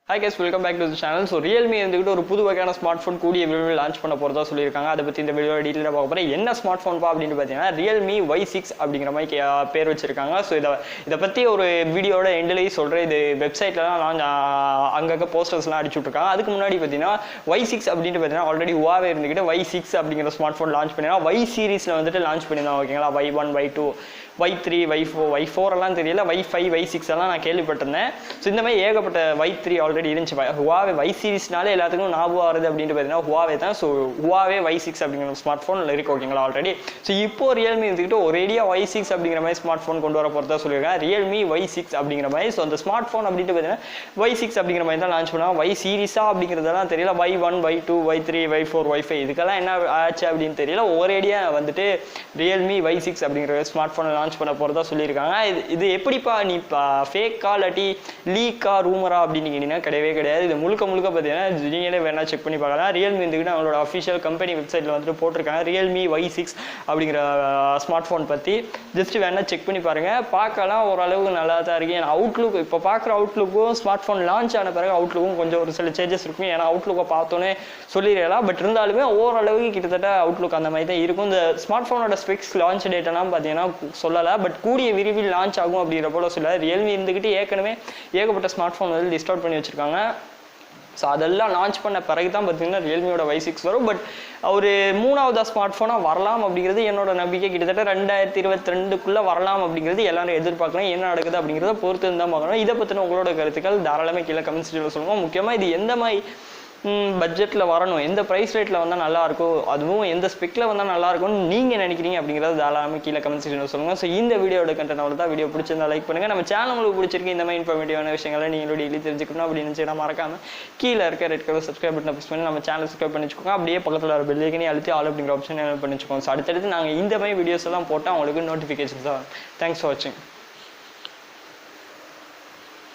Hi guys, welcome back to the channel. So Realme வந்துட்டு ஒரு புது வகையான ஸ்மார்ட்ஃபோன் கூடிய விரைவில் லான்ச் பண்ண போறதா சொல்லியிருக்காங்க. அதை பத்தி இந்த வீடியோல டீடைலா பார்க்க போறோம். என்ன ஸ்மார்ட்ஃபோன் பா அப்படினு பார்த்தீங்கன்னா Realme Y6 அப்படிங்கிற மாதிரி பேர் வச்சிருக்காங்க. ஸோ இத பத்தி ஒரு வீடியோட எண்ட்லயே சொல்றேன். இது வெப்சைட்லலாம் அங்கங்க போஸ்டர்ஸ்லாம் அடிச்சு விட்டுருக்காங்க. அதுக்கு முன்னாடி பார்த்தீங்கன்னா Y6 அப்படினு பார்த்தீங்கன்னா ஆல்ரெடி Huawei இருந்துகிட்டு Y6 அப்படிங்கிற ஸ்மார்ட்ஃபோன் லான்ச் பண்ணினா Y சீரிஸ்ல வந்துட்டு லான்ச் பண்ணிருந்தாங்க. ஓகேங்களா, Y1 Y2 Y3 Y4 எல்லாம் தெரியல, Y5 Y6 எல்லாம் நான் கேள்விப்பட்டிருந்தேன். ஸோ இந்த மாதிரி ஏகப்பட்ட Y3 ஆல்ரெடி இருந்துச்சு. Huawei Y சீரிஸ்னாலே எல்லாத்துக்கும் ஞாபகம் வருது அப்படின்ட்டு பார்த்தீங்கன்னா Huawei தான். ஸோ Huawei Y6 அப்படிங்கிற ஸ்மார்ட் ஃபோன் இருக்கு. ஓகேங்களா, ஆல்ரெடி. ஸோ இப்போ Realme இருந்துக்கிட்டு ஒரேடியா Y6 அப்படிங்கிற மாதிரி ஸ்மார்ட் ஃபோன் கொண்டு வர போகிறதா சொல்லியிருக்காங்க. Realme Y6 அப்படிங்கிற மாதிரி. ஸோ அந்த ஸ்மார்ட் ஃபோன் அப்படின்ட்டு பார்த்தீங்கன்னா Y6 அப்படிங்கிற மாதிரி தான் லான்ச் பண்ணுவாங்க. Y சீரிஸா அப்படிங்கிறதெல்லாம் தெரியல. Y1 Y2 Y3 Y4 Y5 இதுக்கெல்லாம் என்ன ஆச்சு அப்படின்னு தெரியல. ஒரேடியா வந்துட்டு Realme Y6 அப்படிங்கிற ஸ்மார்ட் ஃபோன் லான்ச் பண்ண போறதா சொல்லியிருக்காங்க. இது எப்படிப்பா நீ ஃபேக்கா இல்லாட்டி லீக்கா ரூமரா அப்படின்னு கேட்டீங்கன்னா கிடையவே கிடையாது. இது முழுக்க பார்த்தீங்கன்னா நீங்களே வேணா செக் பண்ணி பார்க்கலாம். Realme வந்துட்டு அவங்களோட அஃபிஷியல் கம்பெனி வெப்சைட்ல வந்துட்டு போட்டிருக்காங்க Realme Y6 அப்படிங்கிற ஸ்மார்ட் ஃபோன் பத்தி. ஜஸ்ட் வேணா செக் பண்ணி பாருங்க, பார்க்கலாம். ஓரளவுக்கு நல்லா தான் இருக்கு. ஏன்னா அவுட்லுக் இப்போ பார்க்குற அவுட்லுக்கும் ஸ்மார்ட் ஃபோன் லான்ச் ஆன பிறகு அவுட்லுக்கும் கொஞ்சம் ஒரு சில சேஞ்சஸ் இருக்கும். ஏன்னா அவுட்லுக்கை பார்த்தோன்னே சொல்லிடலாம். பட் இருந்தாலுமே ஓரளவுக்கு கிட்டத்தட்ட அவுட்லுக் அந்த மாதிரி தான் இருக்கும். இந்த ஸ்மார்ட் ஃபோனோட ஸ்பெக்ஸ் லான்ச் டேட் எல்லாம் பார்த்தீங்கன்னா சொல்லலை. பட் கூடிய விரைவில் லான்ச் ஆகும் அப்படிங்கிற போல சொல்ல Realme இருந்துக்கிட்டு ஏற்கனவே ஏகப்பட்ட ஸ்மார்ட் ஃபோன் வந்து லிஸ்ட் அவுட் பண்ணி வச்சிருக்காங்க. ஸோ அதெல்லாம் லான்ச் பண்ண பிறகு தான் பார்த்தீங்கன்னா Realmeயோட Y6 வரும். பட் ஒரு மூணாவது ஸ்மார்ட் ஃபோனாக வரலாம் அப்படிங்கிறது என்னோட நம்பிக்கை. கிட்டத்தட்ட 2022 வரலாம் அப்படிங்கிறது எல்லாரும் எதிர்பார்க்கலாம். என்ன நடக்குது அப்படிங்கிறத பொறுத்து இருந்தால் பார்க்கணும். இதை பற்றின உங்களோட கருத்துக்கள் தாராளமே கீழே கமெண்ட் செக்ஷனில் சொல்லுங்கள். முக்கியமாக இது எந்த மாதிரி பட்ஜெட்டில் வரணும், எந்த ப்ரைஸ் ரேட்டில் வந்தால் நல்லாயிருக்கும், அதுவும் எந்த ஸ்பெக்கில் வந்தால் நல்லாயிருக்கும்னு நீங்கள் நினைக்கிறீங்க அப்படிங்கிறது தாராளமாக கீழே கமெண்ட் செக்ஷனில் சொல்லுங்கள். ஸோ இந்த வீடியோட கண்டென்ட் அவ்வளோ தான். வீடியோ பிடிச்சிருந்தா லைக் பண்ணுங்கள். நம்ம சேனல் உங்களுக்கு பிடிச்சிருக்கு இந்த மாதிரி இன்ஃபர்மேட்டிவான விஷயங்களை நீங்களோட டெய்லி தெரிஞ்சுக்கணும் அப்படின்னு நினச்சிங்கன்னா மறக்காமல் கீழே இருக்க ரெட் கலர் சப்ஸ்கிரைப் பட்டனை ப்ரெஸ் பண்ணி நம்ம சேனல் சப்ஸ்கிரைப் பண்ணி வச்சுக்கோங்க. அப்படியே பக்கத்தில் வர பெல் ஐக்கனை அழுத்தி ஆல் அப்படிங்கிற ஆப்ஷன் பண்ணி வச்சுக்கோங்க. ஸோ அடுத்தடுத்து நாங்கள் இந்த மாதிரி வீடியோஸ் எல்லாம் போட்டால் உங்களுக்கு நோட்டிஃபிகேஷன்ஸ் தான். தேங்க்ஸ் ஃபார் வாட்சிங்.